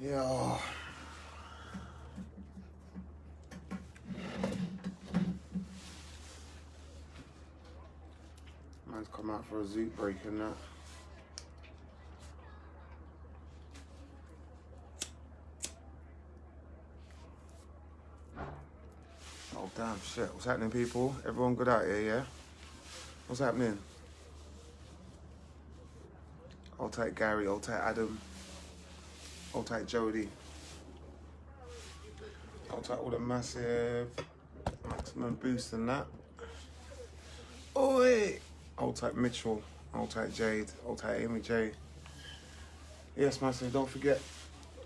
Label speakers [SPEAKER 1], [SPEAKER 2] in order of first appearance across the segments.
[SPEAKER 1] Yeah. Man's come out for a zoot break and that. Oh damn shit. What's happening, people? Everyone good out here, yeah? What's happening? Old tight Gary, old tight Adam, old tight Jody. Old tight all the massive maximum boost and that. Oi! Old tight Mitchell, old tight Jade, old tight Amy J. Yes, massive, don't forget,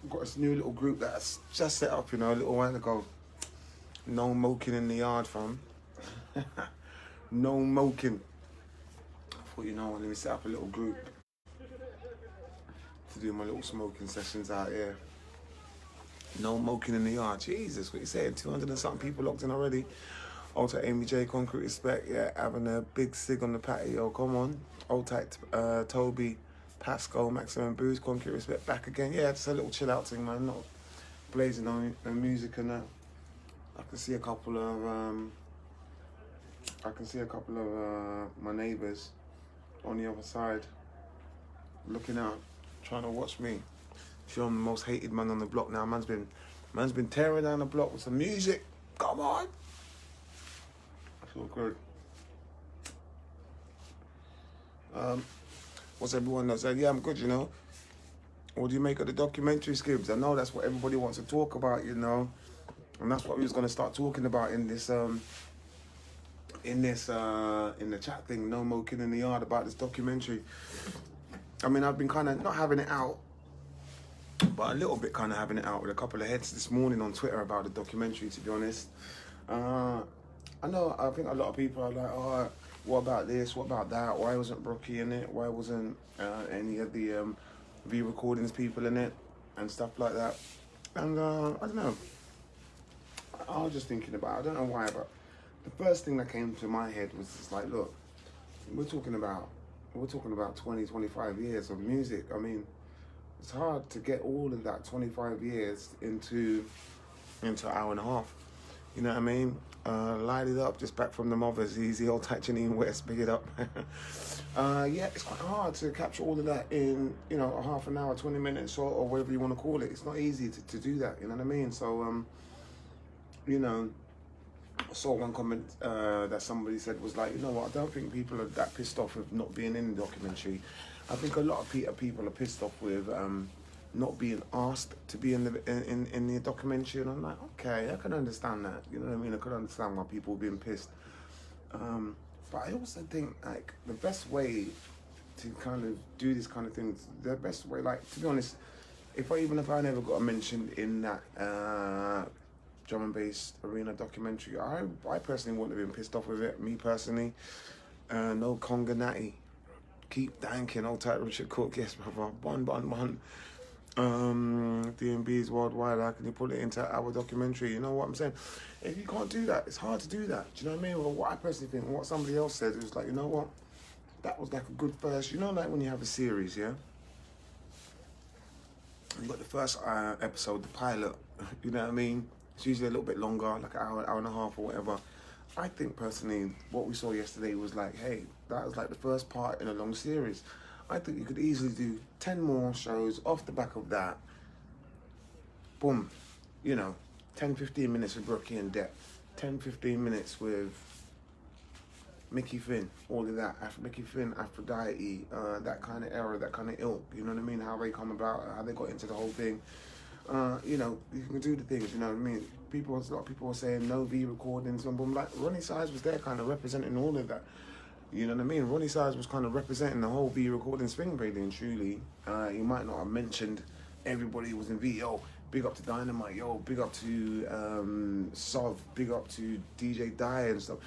[SPEAKER 1] we've got this new little group that's just set up, you know, a little while ago. No Mokin in the yard, fam. No Mokin. I thought, you know, let me set up a little group to do my little smoking sessions out here. No Mokin in the yard. Jesus, what you saying? 200 and something people locked in already. Old tight Amy J, concrete respect. Yeah, having a big cig on the patio. Come on. Old tight Toby, Pascal, maximum booze, concrete respect. Back again. Yeah, just a little chill out thing, man. Not blazing on music and that. I can see a couple of my neighbours on the other side looking out, trying to watch me. Sure, I'm the most hated man on the block now. Man's been tearing down the block with some music. Come on. I feel good. What's everyone that said? Yeah, I'm good, you know. What do you make of the documentary, Skibbs? I know that's what everybody wants to talk about, you know. And that's what we was gonna start talking about in this in the chat thing, no Mokin in the yard, about this documentary. I mean, I've been kind of not having it out, but a little bit kind of having it out with a couple of heads this morning on Twitter about the documentary, to be honest. I think a lot of people are like, oh, what about this, what about that, why wasn't Brookie in it, why wasn't any of the V-Recordings people in it, and stuff like that. And I don't know, I was just thinking about, I don't know why, but the first thing that came to my head was just like, look, we're talking about 20, 25 years of music. I mean, it's hard to get all of that 25 years into an hour and a half. You know what I mean? Light it up, just back from the mothers, easy, old tight Janine West, big it up. Yeah, it's quite hard to capture all of that in, you know, a half an hour, 20 minutes, or whatever you want to call it. It's not easy to do that, you know what I mean? So, you know, I saw one comment that somebody said was like, you know what, I don't think people are that pissed off with not being in the documentary. I think a lot of people are pissed off with not being asked to be in the documentary, and I'm like, okay, I can understand that. You know what I mean? I could understand why people are being pissed. But I also think like the best way to kind of do this kind of things, the best way, like, to be honest, if I never got mentioned in that drum and bass arena documentary, I personally wouldn't have been pissed off with it, me personally. No conga natty. Keep thanking old tight Richard Cook, yes brother, bun. DMB's worldwide, how can you put it into our documentary? You know what I'm saying? If you can't do that, it's hard to do that. Do you know what I mean? Well, what I personally think, what somebody else said, it was like, you know what? That was like a good first, you know, like when you have a series, yeah? You got the first episode, the pilot, you know what I mean? It's usually a little bit longer, like an hour and a half or whatever. I think personally, what we saw yesterday was like, hey, that was like the first part in a long series. I think you could easily do 10 more shows off the back of that. Boom. You know, 10, 15 minutes with Brookie and Depp. 10, 15 minutes with Mickey Finn, all of that. Mickey Finn, Aphrodite, that kind of era, that kind of ilk. You know what I mean? How they come about, how they got into the whole thing. You know, you can do the things, you know what I mean? A lot of people were saying no V-Recordings, and boom, like Ronnie Size was there kind of representing all of that. You know what I mean? Ronnie Size was kind of representing the whole V-Recordings thing, really and truly. You might not have mentioned everybody who was in V. Yo, big up to Dynamite, yo, big up to Sov, big up to DJ Dye and stuff.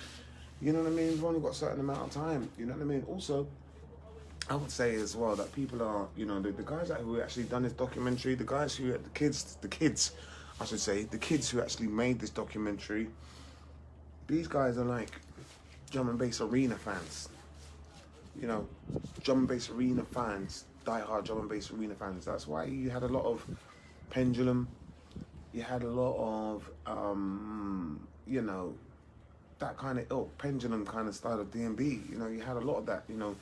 [SPEAKER 1] You know what I mean? We've only got a certain amount of time, you know what I mean? Also, I would say as well that people are, you know, the guys who actually done this documentary, the kids, I should say, the kids who actually made this documentary, these guys are like drum and bass arena fans. You know, drum and bass arena fans, die-hard drum and bass arena fans. That's why you had a lot of Pendulum. You had a lot of, you know, that kind of ilk, Pendulum kind of style of D&B. You know, you had a lot of that, you know,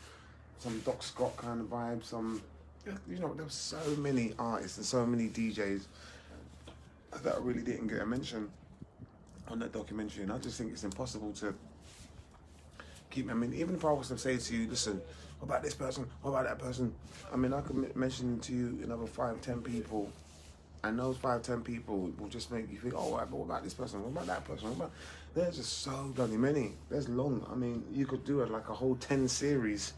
[SPEAKER 1] some Doc Scott kind of vibe, some, you know, there were so many artists and so many DJs that really didn't get a mention on that documentary. And I just think it's impossible to keep, I mean, even if I was to say to you, listen, what about this person? What about that person? I mean, I could mention to you another 5, 10 people, and those 5, 10 people will just make you think, oh, right, but what about this person? What about that person? What about... There's just so bloody many. There's long. I mean, you could do it like a whole 10 series.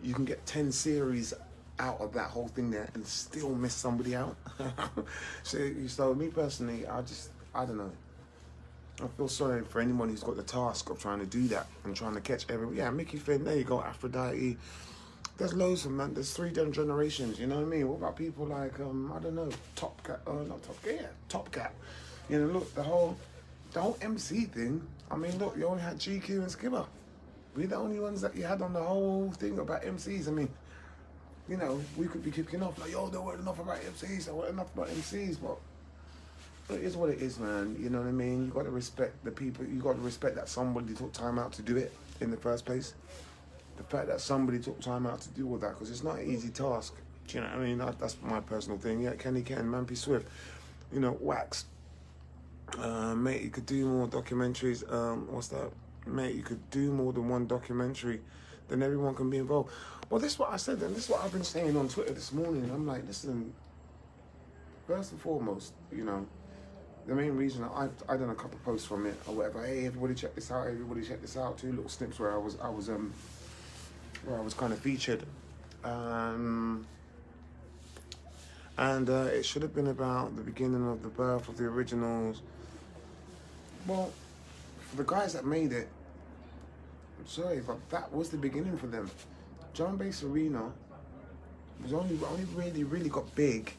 [SPEAKER 1] You can get 10 series out of that whole thing there and still miss somebody out. So me personally, I don't know. I feel sorry for anyone who's got the task of trying to do that and trying to catch everybody. Yeah, Mickey Finn, there you go, Aphrodite. There's loads of them, man. There's 3 different generations, you know what I mean? What about people like, I don't know, Top Cat, not Top Cat, yeah, Top Cat. You know, look, the whole MC thing, I mean, look, you only had GQ and Skipper. We're the only ones that you had on the whole thing about MCs. I mean, you know, we could be kicking off like, yo, there weren't enough about MCs, there weren't enough about MCs, but it is what it is, man. You know what I mean? You got to respect the people. You got to respect that somebody took time out to do it in the first place. The fact that somebody took time out to do all that, because it's not an easy task. Do you know what I mean? That's my personal thing. Yeah, Kenny Ken, Mampy Swift, you know, Wax. Mate, you could do more documentaries. What's that? Mate, you could do more than one documentary. Then everyone can be involved. Well, this is what I said, and this is what I've been saying on Twitter this morning. I'm like, listen, first and foremost, you know, the main reason I done a couple of posts from it or whatever. Hey, everybody check this out. Everybody check this out. 2 little snips where I was kind of featured, and it should have been about the beginning of the birth of the originals. Well, for the guys that made it, I'm sorry, but that was the beginning for them. Drum Bass Arena was only really got big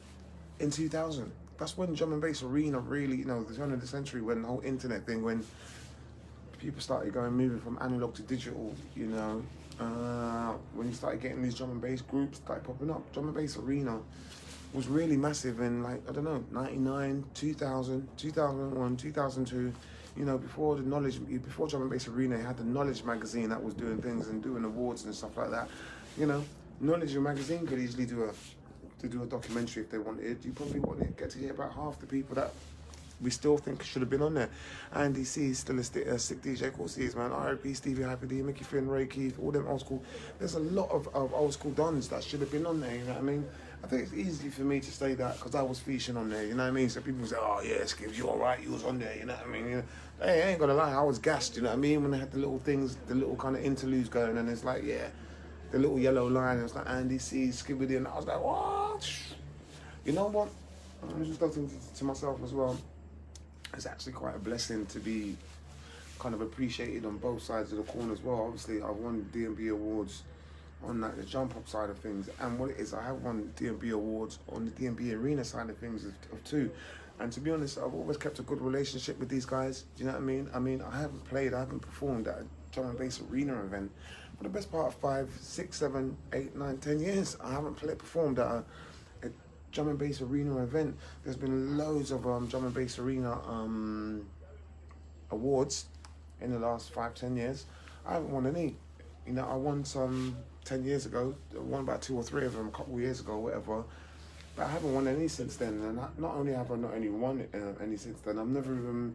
[SPEAKER 1] in 2000. That's when Drum and Bass Arena really, you know, the turn of the century, when the whole internet thing, when people started moving from analog to digital, you know, when you started getting these drum and bass groups started popping up. Drum and Bass Arena was really massive in, like, I don't know, 99, 2000, 2001, 2002, you know, before Drum and Bass Arena, you had the Knowledge magazine that was doing things and doing awards and stuff like that. You know, Knowledge magazine could easily do a documentary if they wanted. You probably wouldn't get to hear about half the people that we still think should have been on there. Andy C is still a sick DJ. Of course he is, man. R.I.P. Stevie Hyper D, Mickey Finn, Ray Keith, all them old school. There's a lot of old school dons that should have been on there, you know what I mean? I think it's easy for me to say that because I was featuring on there, you know what I mean? So people say, oh yeah, Skibbs, you alright, you was on there, you know what I mean? You know, hey, I ain't gonna lie, I was gassed, you know what I mean? When they had the little things, the little kind of interludes going, and it's like, yeah, the little yellow line, it was like Andy C, Skibbity, and I was like, what? You know what? I was just thinking to myself as well, it's actually quite a blessing to be kind of appreciated on both sides of the coin as well. Obviously, I won D&B awards on like the jump up side of things, and what it is, I have won D&B awards on the D&B arena side of things of too. And to be honest, I've always kept a good relationship with these guys. Do you know what I mean? I mean, I haven't performed at a drum and bass arena event for the best part of 5, 6, 7, 8, 9, 10 years. I haven't performed at a drum and bass arena event. There's been loads of drum and bass arena awards in the last 5, 10 years. I haven't won any. You know, I won some 10 years ago. I won about 2 or 3 of them a couple of years ago, whatever. But I haven't won any since then. And not only have I not any won any since then, I've never even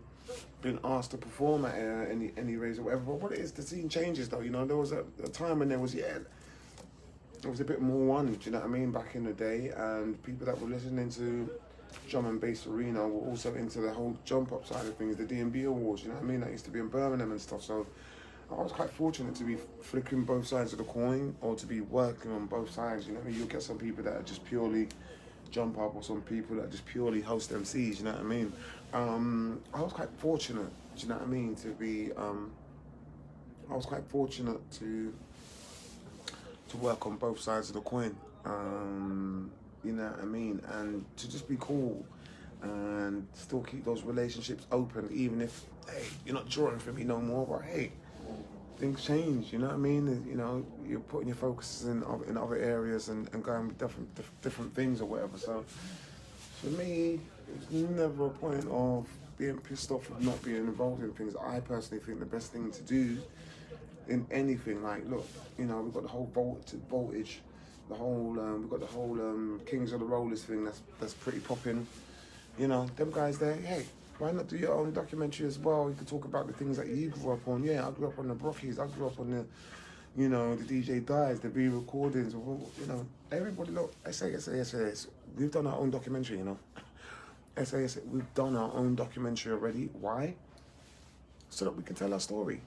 [SPEAKER 1] been asked to perform at any raves or whatever. But what it is, the scene changes though. You know, there was a time when there was, it was a bit more one, do you know what I mean, back in the day, and people that were listening to drum and bass arena were also into the whole jump up side of things, the D&B awards, you know what I mean, that used to be in Birmingham and stuff. So I was quite fortunate to be flicking both sides of the coin, or to be working on both sides, you know what I mean. You'll get some people that are just purely jump up, or some people that just purely host MCs, you know what I mean. I was quite fortunate, do you know what I mean, to be, I was quite fortunate to work on both sides of the coin, you know what I mean, and to just be cool and still keep those relationships open, even if, hey, you're not drawing for me no more, but hey, things change, you know what I mean? You know, you're putting your focus in other areas and going with different things or whatever. So For me, it's never a point of being pissed off of not being involved in things. I personally think the best thing to do in anything, like, look, you know, we've got the whole voltage, the whole, we've got the whole Kings of the Rollers thing that's pretty popping. You know, them guys there, hey, why not do your own documentary as well? You can talk about the things that you grew up on. Yeah, I grew up on the Brockies, I grew up on the, you know, the DJ Dies, the re-recordings, you know, everybody, look, SAS, we've done our own documentary, you know. SAS, we've done our own documentary already. Why? So that we can tell our story.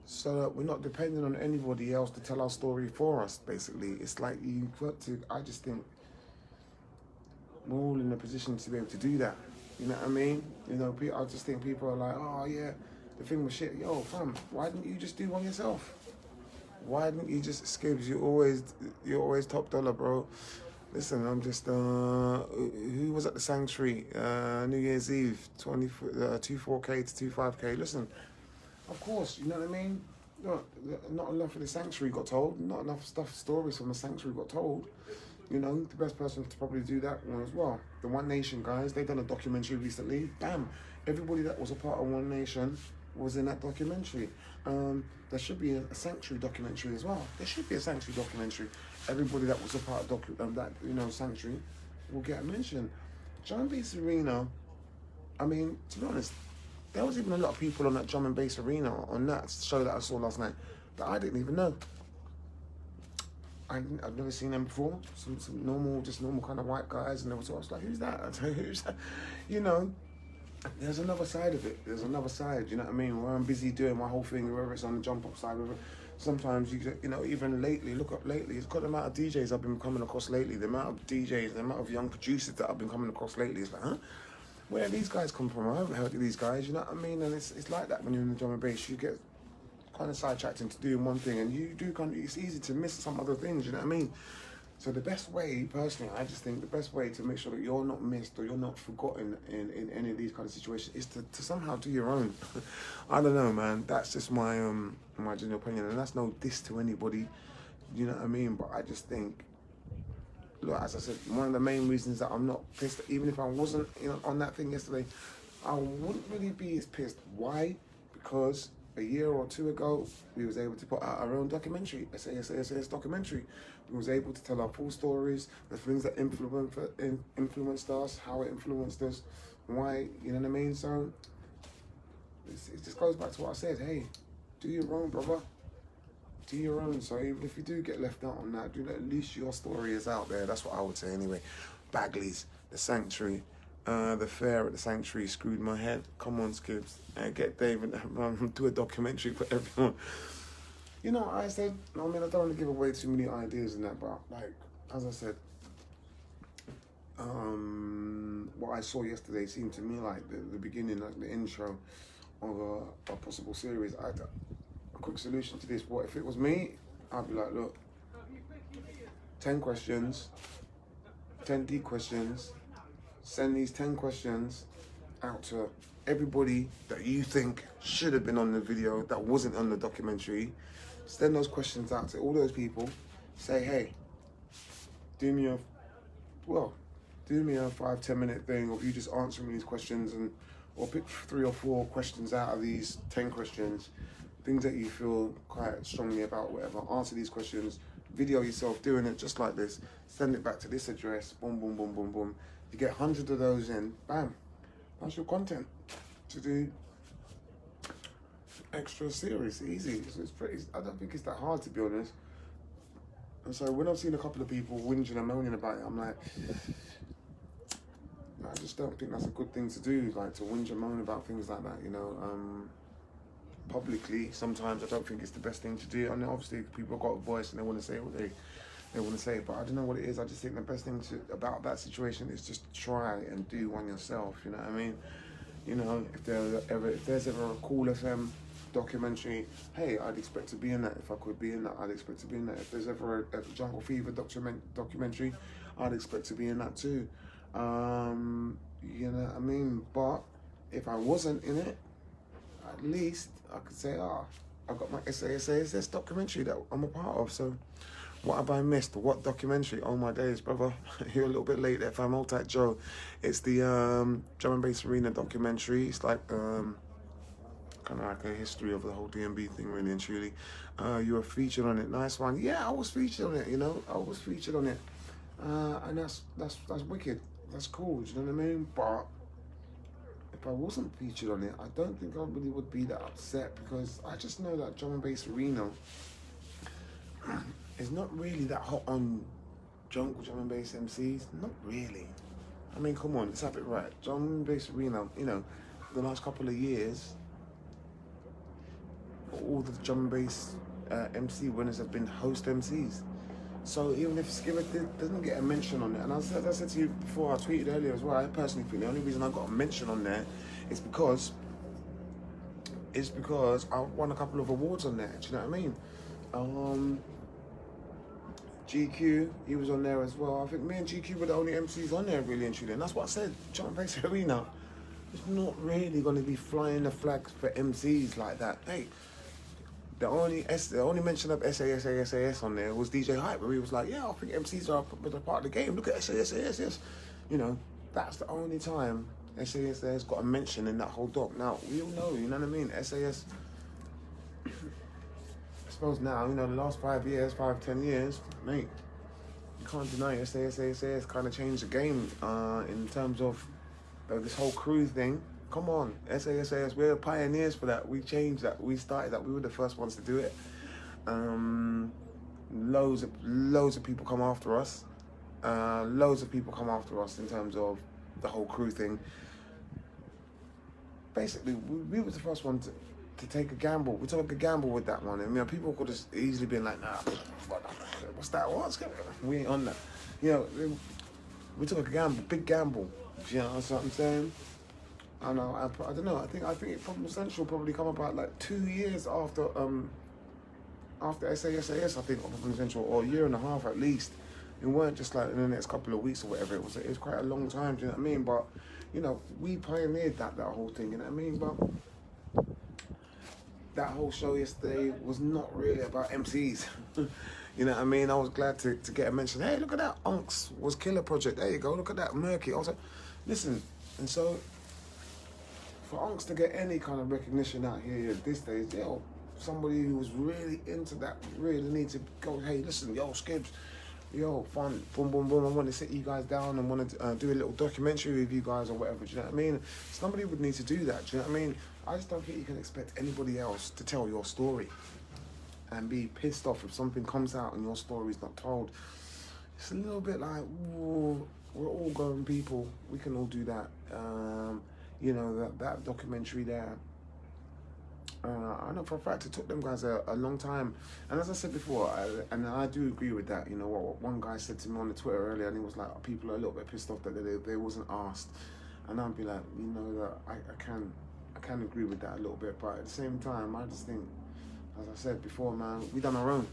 [SPEAKER 1] So that we're not depending on anybody else to tell our story for us, basically. It's like you've got to, I just think, we're all in a position to be able to do that. You know what I mean? You know, I just think people are like, oh yeah, the thing was shit. Yo, fam, why didn't you just do one yourself? Why didn't you just skip? You're always top dollar, bro. Listen, I'm just, who was at the Sanctuary, New Year's Eve, 24K to 25K. Listen, of course, you know what I mean? Look, not enough of the Sanctuary got told, not enough stories from the Sanctuary got told. You know, the best person to probably do that one as well. The One Nation guys, they done a documentary recently. Bam, everybody that was a part of One Nation was in that documentary. There should be a Sanctuary documentary as well. There should be a Sanctuary documentary. Everybody that was a part of that, you know, Sanctuary will get a mention. Drum and Bass Arena, I mean, to be honest, there was even a lot of people on that Drum and Bass Arena on that show that I saw last night that I didn't even know. I've never seen them before. Some normal kind of white guys, and I was like, who's that? Who's that? You know, there's another side of it. There's another side, you know what I mean? Where I'm busy doing my whole thing, whether it's on the jump up side, whether sometimes you know, even lately, look up lately, it's got the amount of DJs I've been coming across lately, the amount of DJs, the amount of young producers that I've been coming across lately. It's like, huh? Where do these guys come from? I haven't heard of these guys, you know what I mean? And it's like that when you're in the drum and bass, you get kind of sidetracked into doing one thing, and you do kind of, it's easy to miss some other things, you know what I mean? So the best way, personally, I just think the best way to make sure that you're not missed or you're not forgotten in any of these kind of situations is to somehow do your own. I don't know, man. That's just my general opinion, and that's no diss to anybody, you know what I mean? But I just think, look, as I said, one of the main reasons that I'm not pissed, even if I wasn't, you know, on that thing yesterday, I wouldn't really be as pissed. Why? Because a year or two ago, we was able to put out our own documentary, SAS documentary. We was able to tell our full stories, the things that influenced us, how it influenced us, why, you know what I mean? So it just goes back to what I said. Hey, do your own, brother. Do your own. So even if you do get left out on that, at least your story is out there. That's what I would say anyway. Bagley's, the Sanctuary. The fair at the Sanctuary screwed my head. Come on, Skibbs. Get David, do a documentary for everyone. You know, I said, I mean, I don't want to give away too many ideas in that, but like, as I said, what I saw yesterday seemed to me like the beginning, like the intro of a possible series. I had a quick solution to this. What if it was me? I'd be like, look, 10 questions, 10 deep questions. Send these 10 questions out to everybody that you think should have been on the video that wasn't on the documentary. Send those questions out to all those people. Say, hey, do me a 5-10 minute thing of you just answering these questions, or pick 3 or 4 questions out of these 10 questions, things that you feel quite strongly about, whatever. Answer these questions, video yourself doing it just like this, send it back to this address, boom, boom, boom, boom, boom. You get 100 of those in, bam, that's your content to do extra series. Easy. So it's pretty, I don't think it's that hard, to be honest. And so when I've seen a couple of people whinging and moaning about it, I'm like, I just don't think that's a good thing to do, like to whinge and moan about things like that, you know. Publicly, sometimes I don't think it's the best thing to do. And obviously people have got a voice and they want to say what they want to say, but I don't know what it is. I just think the best thing about that situation is just try and do one yourself, you know what I mean? You know, if there's ever a Cool FM documentary, hey, I'd expect to be in that. If I could be in that, I'd expect to be in that. If there's ever a Jungle Fever documentary, I'd expect to be in that too. You know what I mean? But if I wasn't in it, at least I could say, I've got my SAS documentary that I'm a part of, so What have I missed? What documentary? Oh my days, brother. You're a little bit late there, fam. Hold tight, Joe. It's the Drum and Bass Arena documentary. It's like kind of like a history of the whole DMB thing, really and truly. You were featured on it. Nice one. Yeah, I was featured on it. You know, I was featured on it, and that's wicked. That's cool. Do you know what I mean? But if I wasn't featured on it, I don't think I really would be that upset, because I just know that Drum and Bass Arena is not really that hot on drum and bass MCs. Not really. I mean, come on, let's have it right. Drum and Bass Arena, you know, the last couple of years, all the drum and bass MC winners have been host MCs. So even if Skillet doesn't get a mention on it, and as I said to you before, I tweeted earlier as well, I personally think the only reason I got a mention on there is because I won a couple of awards on there. Do you know what I mean? GQ, he was on there as well. I think me and GQ were the only MCs on there, really and truly. And that's what I said. Drum and Bass Arena is not really going to be flying the flags for MCs like that. Hey, the only mention of SAS on there was DJ Hype, where he was like, yeah, I think MCs are a part of the game. Look at SAS. You know, that's the only time SAS got a mention in that whole doc. Now, we all know, you know what I mean? SAS, I suppose now, you know, the last 10 years, mate, you can't deny SAS kind of changed the game in terms of this whole crew thing. Come on, SAS, we're pioneers for that. We changed that. We started that. We were the first ones to do it. Loads of people come after us. Loads of people come after us in terms of the whole crew thing. Basically, we was the first one to take a gamble. We took a gamble with that one. I mean, people could have easily been like, nah, what's that? We ain't on that. You know, we took a gamble, big gamble. You know what I'm saying? I know. I don't know. I think it Problem Central probably come about like 2 years after SAS. I think, or Problem Central, or a year and a half at least. It weren't just like in the next couple of weeks or whatever. It was quite a long time. Do you know what I mean? But you know, we pioneered that whole thing. You know what I mean? But that whole show yesterday was not really about MCs. You know what I mean? I was glad to get a mention. Hey, look at that. Unks was Killer Project. There you go. Look at that. Murky. I was like, listen, and so for Unks to get any kind of recognition out here at this stage, yo, somebody who was really into that really need to go, hey, listen, yo, Skibbs, yo, fun, boom, boom, boom, I want to sit you guys down and want to do a little documentary with you guys or whatever, do you know what I mean? Somebody would need to do that, do you know what I mean? I just don't think you can expect anybody else to tell your story and be pissed off if something comes out and your story's not told. It's a little bit like, whoa, we're all grown people, we can all do that. You know, that documentary there, I know for a fact it took them guys a long time. And as I said before, I do agree with that. You know, what one guy said to me on the Twitter earlier, and he was like, people are a little bit pissed off that they wasn't asked. And I'd be like, you know, that I can agree with that a little bit. But at the same time, I just think, as I said before, man, we done our own.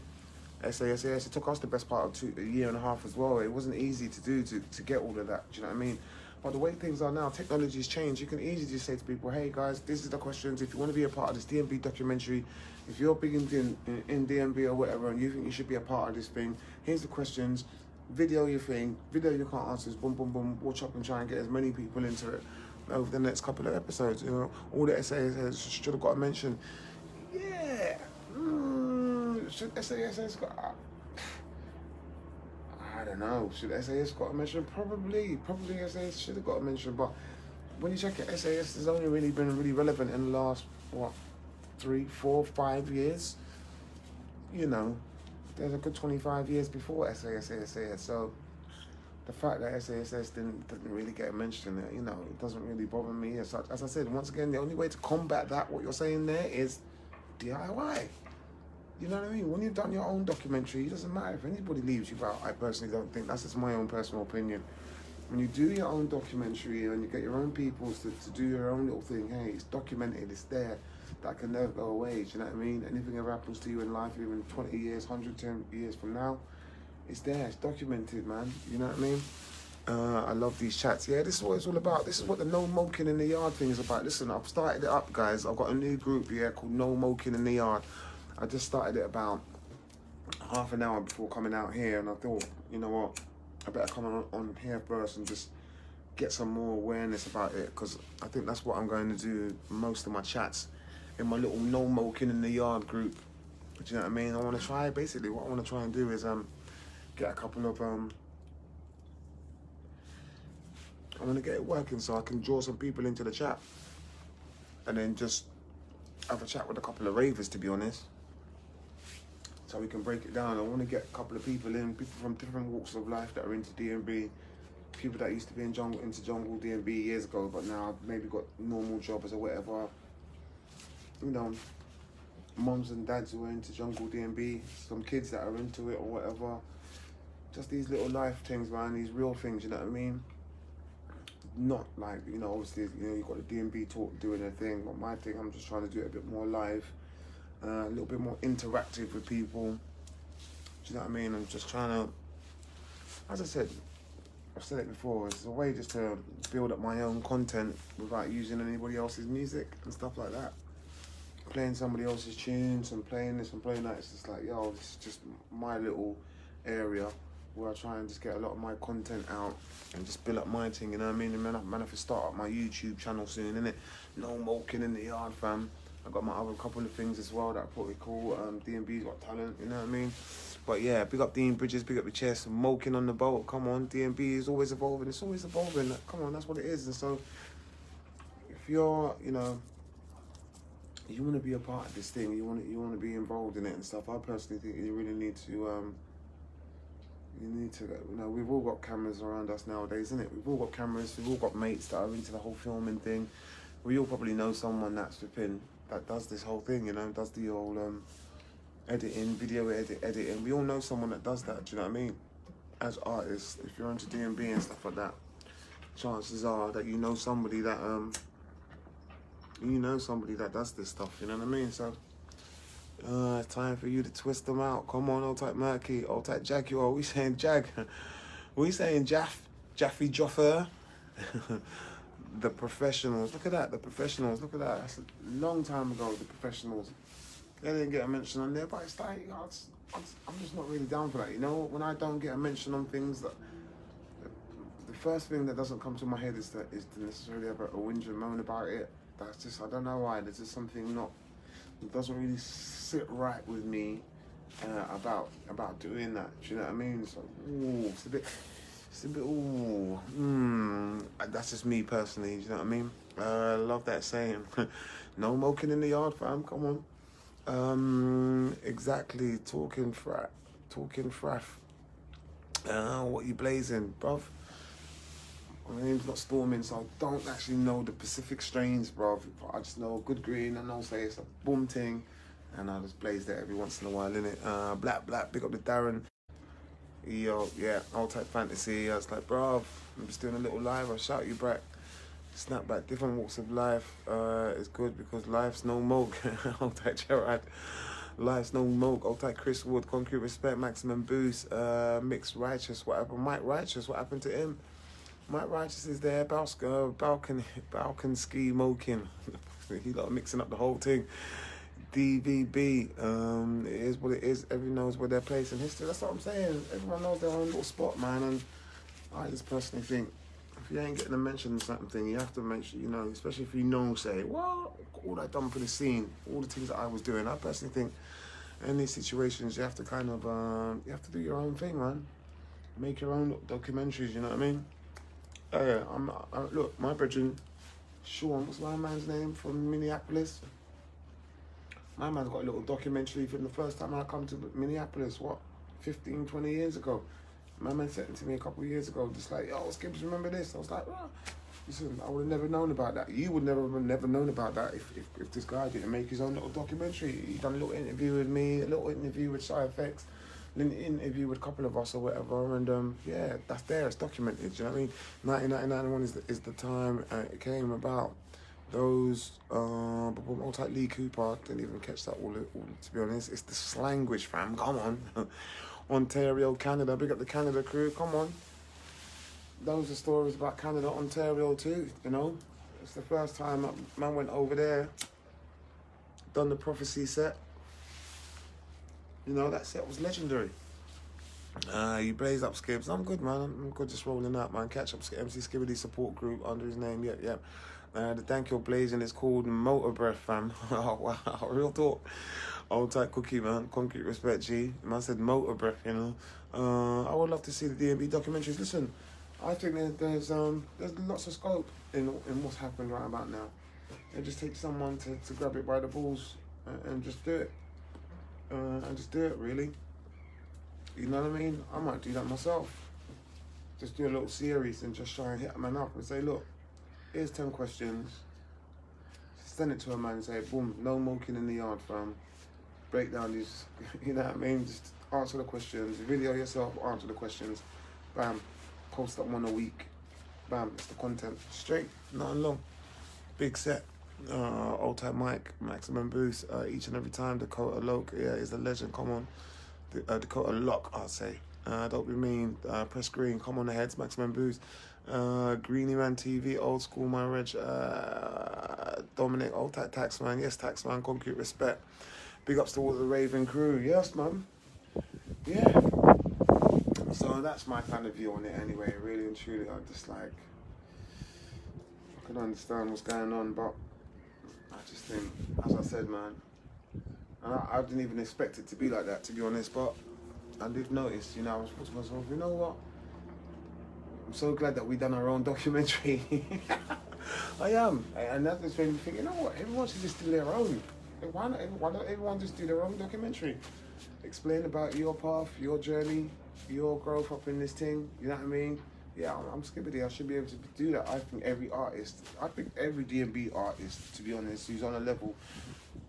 [SPEAKER 1] SAS, it took us the best part of a year and a half as well. It wasn't easy to do, to get all of that, do you know what I mean? But the way things are now, technology's changed. You can easily just say to people, hey guys, this is the questions. If you want to be a part of this DMB documentary, if you're big in DMB or whatever, and you think you should be a part of this thing, here's the questions. Video your thing. Video your can't answers. Boom, boom, boom. Watch up and try and get as many people into it over the next couple of episodes. You know, all the SAS should have got a mention. Yeah. Should SAS got? I don't know. Should SAS got a mention? Probably SAS should have got a mention. But when you check it, SAS has only really been really relevant in the last 3, 4, 5 years. You know, there's a good 25 years before SAS. So the fact that SAS didn't really get a mention, you know, it doesn't really bother me as such. As I said, once again, the only way to combat that, what you're saying there, is DIY. You know what I mean? When you've done your own documentary, it doesn't matter if anybody leaves you out. I personally don't think. That's just my own personal opinion. When you do your own documentary and you get your own people to do your own little thing, hey, it's documented, it's there. That can never go away, do you know what I mean? Anything ever happens to you in life, even 20 years, 110 years from now, it's there, it's documented, man. You know what I mean? I love these chats. Yeah, this is what it's all about. This is what the No Mokin in the Yard thing is about. Listen, I've started it up, guys. I've got a new group here called No Mokin in the Yard. I just started it about half an hour before coming out here, and I thought, you know what, I better come on here first and just get some more awareness about it, because I think that's what I'm going to do most of my chats in my little no moking in the yard group. Do you know what I mean? I want to try, basically what I want to try and do is get a couple of I want to get it working so I can draw some people into the chat and then just have a chat with a couple of ravers, to be honest, so we can break it down. I want to get a couple of people in, people from different walks of life that are into D&B, people that used to be into jungle D&B years ago, but now maybe got normal jobs or whatever. You know, mums and dads who are into jungle D&B, some kids that are into it or whatever. Just these little life things, man, these real things, you know what I mean? Not like, you know, obviously, you know, you've got the D&B talk doing their thing, but my thing, I'm just trying to do it a bit more live, a little bit more interactive with people. Do you know what I mean? I'm just trying to, as I said, I've said it before, it's a way just to build up my own content without using anybody else's music and stuff like that. Playing somebody else's tunes and playing this and playing that, it's just like, yo, this is just my little area where I try and just get a lot of my content out and just build up my thing, you know what I mean? And man, I have to start up my YouTube channel soon, innit? No moking in the yard, fam. I got my other couple of things as well that are pretty cool. D&B's got talent, you know what I mean? But yeah, big up Dean Bridges, big up the chest, moking on the boat. Come on, D&B is always evolving. It's always evolving. Come on, that's what it is. And so, if you're, you know, you want to be a part of this thing, you want to be involved in it and stuff. I personally think you really need to. You know, we've all got cameras around us nowadays, isn't it? We've all got cameras. We've all got mates that are into the whole filming thing. We all probably know someone that's flipping that does this whole thing. You know, does the whole editing, video editing. We all know someone that does that. Do you know what I mean? As artists, if you're into D&B and stuff like that, chances are that you know somebody that does this stuff. You know what I mean? So it's time for you to twist them out. Come on, old type Murky, old type Jaguar. We saying Jag? We saying Jaffy Joffer? The Professionals. Look at that, the Professionals. Look at that. That's a long time ago. The Professionals. They didn't get a mention on there, but it's like, you know, I'm just not really down for that. You know, when I don't get a mention on things, that the first thing that doesn't come to my head is to necessarily have a whinge and moan about it. That's just, I don't know why. There's just something it doesn't really sit right with me about doing that. Do you know what I mean? So, that's just me personally. Do you know what I mean? I love that saying. No moking in the yard, fam. Come on. Exactly. Talking fraff. What you blazing, bruv? My name's not Storming, so I don't actually know the Pacific strains, bruv. I just know Good Green, and I'll say it's a boom ting, and I'll just blaze that every once in a while, innit? Black, big up the Darren. Yo, yeah, old type fantasy. I was like, bruv, I'm just doing a little live. I'll shout you back. Snap back, different walks of life is good because life's no moke. Old type Gerard. Life's no moke. Old type Chris Wood, Concrete Respect, Maximum Boost, Mixed Righteous, what happened? Mike Righteous, what happened to him? Mike Righteous is there, Balkan Ski Mokin. He like mixing up the whole thing. DVB, it is what it is. Everyone knows where their place in history. That's what I'm saying. Everyone knows their own little spot, man. And I just personally think if you ain't getting to mention something, you have to mention, you know, especially if you know, say, well, all I done for the scene, all the things that I was doing. I personally think in these situations, you have to kind of, you have to do your own thing, man. Make your own documentaries, you know what I mean? Yeah, look, my brethren, Sean, what's my man's name from Minneapolis? My man's got a little documentary from the first time I come to Minneapolis, 15, 20 years ago. My man sent it to me a couple of years ago, just like, yo, Skips, remember this? I was like, oh. Listen, I would have never known about that. You would never known about that if this guy didn't make his own little documentary. He done a little interview with me, a little interview with Side Effects, an interview with a couple of us or whatever, and yeah, that's there, it's documented, you know what I mean? 1991 is the time it came about. Those, old type Lee Cooper, didn't even catch that all, to be honest. It's the slanguage, fam, come on. Ontario, Canada, big up the Canada crew, come on. Those are stories about Canada, Ontario too, you know? It's the first time man went over there, done the prophecy set. You know, that set was legendary. You blaze up Skibbs. I'm good, man. I'm good, just rolling out, man. Catch up MC Skibbity support group under his name. Yep. The Thank You blazing is called Motor Breath, fam. Oh, wow. Real talk. Old type cookie, man. Concrete respect, G. Man said Motor Breath, you know. I would love to see the DMB documentaries. Listen, I think there's lots of scope in what's happened right about now. It just takes someone to grab it by the balls and just do it. Really. You know what I mean? I might do that myself. Just do a little series and just try and hit a man up and say, look, here's 10 questions. Send it to a man and say, boom, no Mokin in the yard, fam. Break down these, you know what I mean? Just answer the questions. Video yourself, answer the questions. Bam. Post up one a week. Bam. It's the content. Straight, nothing long. Big set. Old type mic, maximum boost each and every time. Dakota Loke, yeah, is a legend. Come on. Dakota Lock, I'll say. Don't be mean. Press green. Come on the heads. Maximum boost. Greeny Man TV. Old school man. Reg. Dominic. Old type Taxman. Yes, Taxman. Concrete respect. Big ups to all the Raven crew. Yes, man. Yeah. So that's my kind of view on it anyway. Really and truly, I just like, I can understand what's going on, but I just think, as I said, man, and I didn't even expect it to be like that, to be honest, but I did notice, you know, I was thought to myself, you know what? I'm so glad that we done our own documentary. I am. And that just made me think, you know what? Everyone should just do their own. Why don't everyone just do their own documentary? Explain about your path, your journey, your growth up in this thing, you know what I mean? Yeah, I'm Skibbity. I should be able to do that. I think every DMB artist, to be honest, who's on a level,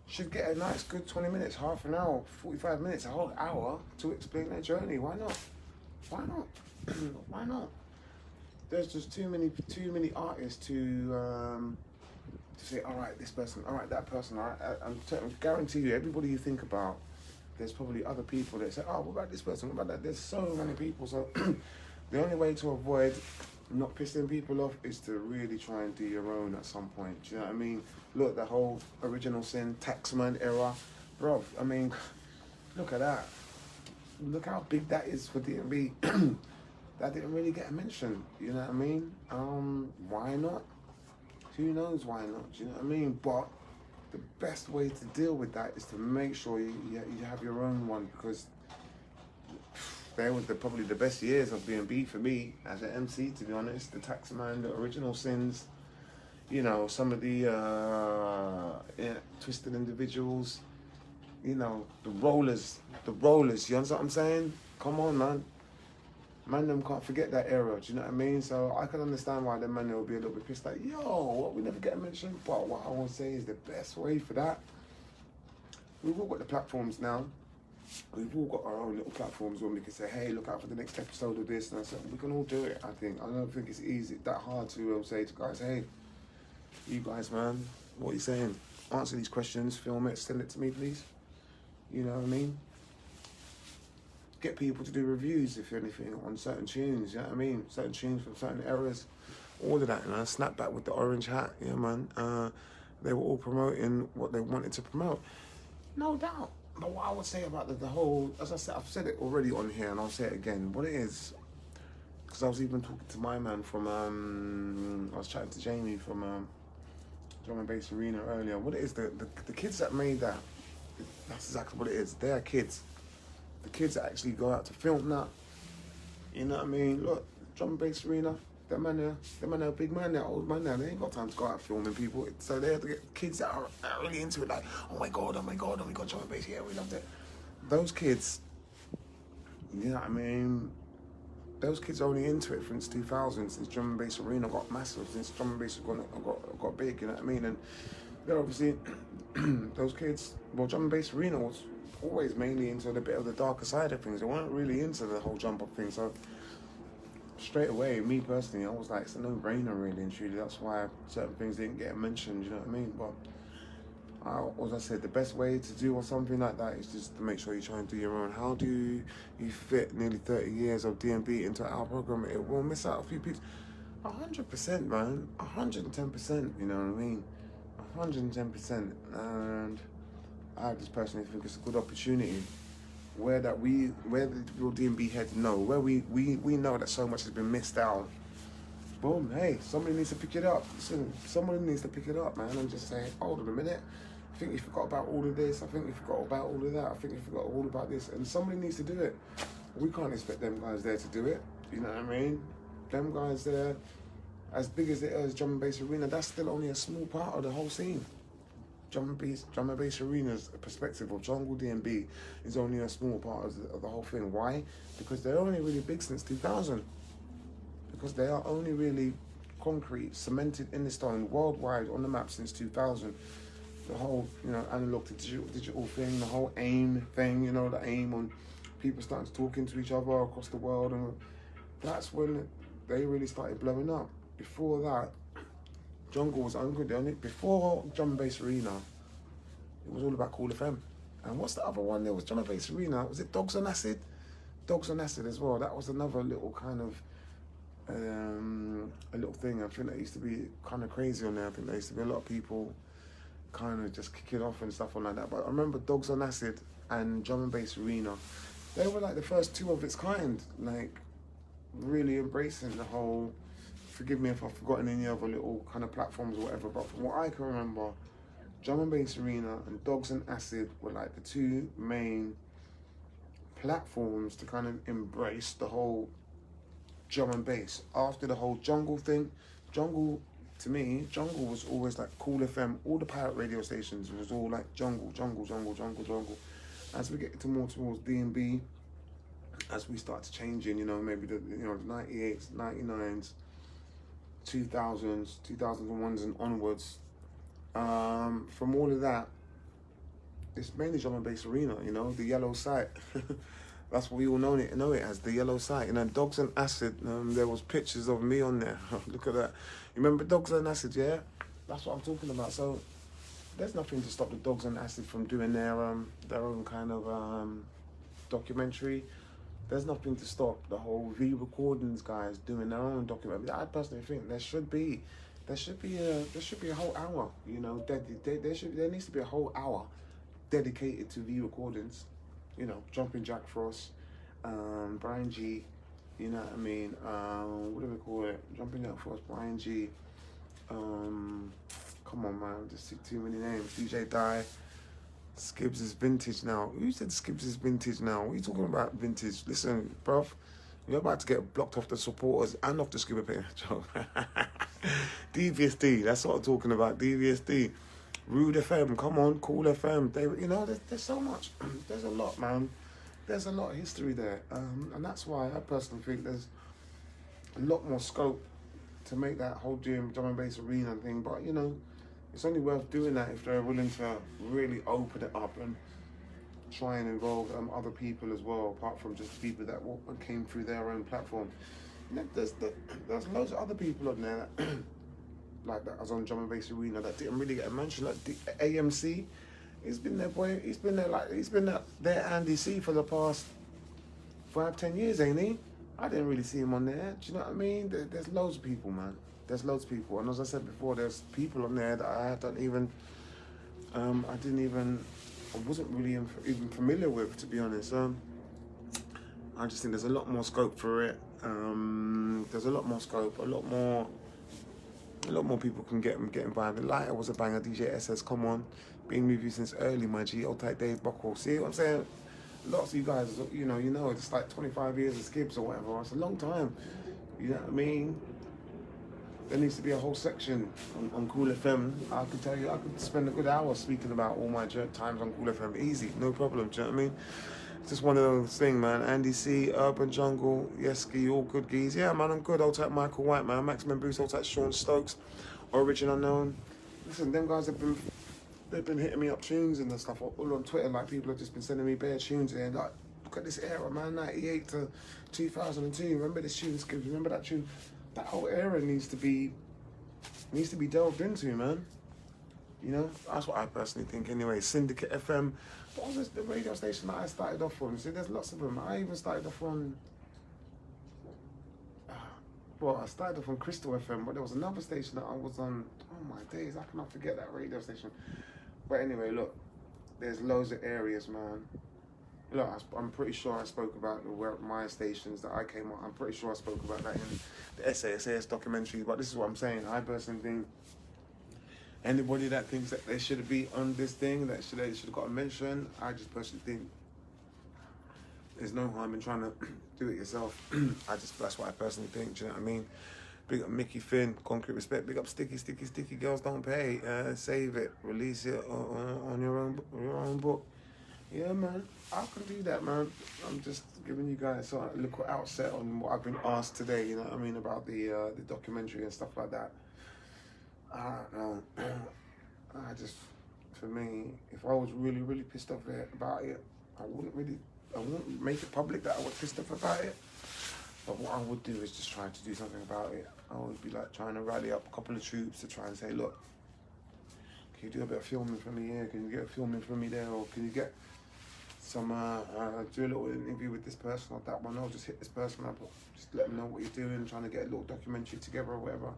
[SPEAKER 1] should get a nice good 20 minutes, half an hour, 45 minutes, a whole hour to explain their journey. Why not? Why not? Why not? There's just too many artists to say, all right, this person, all right, that person. All right, I guarantee you, everybody you think about, there's probably other people that say, oh, what about this person? What about that? There's so many people. So the only way to avoid not pissing people off is to really try and do your own at some point. Do you know what I mean? Look, the whole original sin, Taxman era, bro. I mean, look at that. Look how big that is for DMB. That didn't really get a mention. You know what I mean? Why not? Who knows why not? Do you know what I mean? But the best way to deal with that is to make sure you have your own one, because they were probably the best years of B&B for me as an MC, to be honest. The Taxman, the original sins, you know, some of the twisted individuals, you know, the rollers, you understand what I'm saying? Come on, man. Man, them can't forget that era, do you know what I mean? So I can understand why the man will be a little bit pissed, like, yo, what, we never get mentioned? But what I want to say is the best way for that, we've all got the platforms now. We've all got our own little platforms where we can say, hey, look out for the next episode of this. And so we can all do it, I think. I don't think it's that hard to say to guys, hey, you guys, man, what are you saying? Answer these questions, film it, send it to me, please. You know what I mean? Get people to do reviews, if anything, on certain tunes, you know what I mean? Certain tunes from certain eras, all of that, you know? Snapback with the orange hat, yeah, man. They were all promoting what they wanted to promote. No doubt. But what I would say about the whole, as I said, I've said it already on here, and I'll say it again, what it is, because I was even talking to my man from, I was chatting to Jamie from Drum and Bass Arena earlier. What it is, the kids that made that, that's exactly what it is. They're kids. The kids that actually go out to film that, you know what I mean? Look, Drum and Bass Arena, them man there, big man there, old man there, they ain't got time to go out filming people. So they have to get kids that are really into it, like, oh my god, we got Drum and Bass, yeah, we loved it. Those kids, you know what I mean? Those kids are only into it since 2000, since Drum and Bass Arena got massive, since Drum and Bass got big, you know what I mean? And they're obviously, those kids, well, Drum and Bass Arena was always mainly into the bit of the darker side of things. They weren't really into the whole jump up thing. So straight away, me personally, I was like, it's a no-brainer really and truly. That's why certain things didn't get mentioned, you know what I mean? But as I said, the best way to do or something like that is just to make sure you try and do your own. How do you fit nearly 30 years of DMB into our program? It will miss out a few people. 100%, man. 110%, you know what I mean? 110%. And I just personally think it's a good opportunity where the real DMB heads know, where we know that so much has been missed out. Boom, hey, somebody needs to pick it up. Listen, somebody needs to pick it up, man, and just say, hold on a minute. I think you forgot about all of this. I think you forgot about all of that. I think you forgot all about this. And somebody needs to do it. We can't expect them guys there to do it. You know what I mean? Them guys there, as big as it is, drum and bass arena, that's still only a small part of the whole scene. Drum and bass arena's perspective of jungle DMB is only a small part of the whole thing. Why? Because they're only really big since 2000. Because they are only really concrete, cemented in the stone, worldwide on the map since 2000. The whole, analog to digital thing, the whole AIM thing, the AIM on people starting to talk into each other across the world, and that's when they really started blowing up. Before that, jungle was only before drum and bass arena. It was all about Cool FM. And what's the other one? There was drum and bass arena. Was it Dogs on Acid? Dogs on Acid as well. That was another little kind of a little thing. I think that used to be kind of crazy on there. I think there used to be a lot of people kind of just kicking off and stuff like that. But I remember Dogs on Acid and drum and bass arena. They were like the first two of its kind, like really embracing the whole. Forgive me if I've forgotten any other little kind of platforms or whatever, but from what I can remember, drum and bass arena and Dogs and Acid were like the two main platforms to kind of embrace the whole drum and bass. After the whole jungle thing, to me, jungle was always like Cool FM, all the pirate radio stations was all like jungle. As we get more towards DMB, as we start to changing, maybe the 98s, 99s, 2000s, 2001s and onwards, from all of that, it's mainly drum and bass arena, the yellow site. That's what we all know it as, the yellow site. Dogs and Acid, there was pictures of me on there. Look at that. You remember Dogs and Acid, yeah? That's what I'm talking about. So there's nothing to stop the Dogs and Acid from doing their own kind of documentary. There's nothing to stop the whole V Recordings guys doing their own documentary. I personally think there should be a whole hour, there needs to be a whole hour dedicated to V Recordings. Jumping Jack Frost, Brian G, you know what I mean? What do we call it? Jumping Jack Frost, Brian G. Come on, man, just too many names. DJ Die. Skibbs is vintage now. Who said Skibbs is vintage now? What are you talking about vintage? Listen, bruv, you're about to get blocked off the supporters and off the Scuba page. DVSD, that's what I'm talking about. DVSD. Rude FM, come on, Cool FM. There's so much. There's a lot, man. There's a lot of history there. And that's why I personally think there's a lot more scope to make that whole drum and bass arena thing. But, it's only worth doing that if they're willing to really open it up and try and involve other people as well, apart from just people that came through their own platform. There's loads of other people on there that, like that was on drum and bass arena that didn't really get a mention. Like the AMC, he's been there, boy. He's been there Andy C for the past 5-10 years, ain't he? I didn't really see him on there. Do you know what I mean? There's loads of people, man. There's loads of people, and as I said before, there's people on there that I wasn't really even familiar with, to be honest. I just think there's a lot more scope for it. There's a lot more scope, a lot more people can get involved. The Lighter was a banger. DJ SS, come on, been with you since early, my G. Old type Dave Buckle. See what I'm saying? Lots of you guys, it's like 25 years of Skips or whatever. It's a long time. You know what I mean? There needs to be a whole section on Cool FM. I can tell you, I could spend a good hour speaking about all my times on Cool FM. Easy, no problem. Do you know what I mean? It's just one of those things, man. Andy C, Urban Jungle, yes, Ski, all good geese. Yeah, man, I'm good. Old type Michael White, man. Maximum Boost, old type Sean Stokes, Origin Unknown. Listen, them guys they've been hitting me up tunes and stuff all on Twitter. Like, people have just been sending me bare tunes and like, look at this era, man. 98 to 2002. Remember this tune, Skips? Remember that tune? That whole era needs to be delved into, man. That's what I personally think. Anyway, Syndicate FM. What was the radio station that I started off on? See, there's lots of them. I even started off on. I started off on Crystal FM, but there was another station that I was on. Oh my days, I cannot forget that radio station. But anyway, look, there's loads of areas, man. Look, I'm pretty sure I spoke about my stations that I came on. I'm pretty sure I spoke about that in the SAS documentary. But this is what I'm saying. I personally think anybody that thinks that they should be on this thing, that they should have got a mention, I just personally think there's no harm in trying to do it yourself. That's what I personally think. Do you know what I mean? Big up Mickey Finn, Concrete Respect. Big up Sticky Girls Don't Pay. Save it, release it on your own book. Yeah, man, I can do that, man. I'm just giving you guys a little outset on what I've been asked today. You know what I mean, about the documentary and stuff like that. I don't know. For me, if I was really, really pissed off about it, I wouldn't make it public that I was pissed off about it. But what I would do is just try to do something about it. I would be like trying to rally up a couple of troops to try and say, look, can you do a bit of filming for me here? Can you get filming for me there? Or can you get some, do a little interview with this person or that one? Or just hit this person up, or just let them know what you're doing, trying to get a little documentary together or whatever.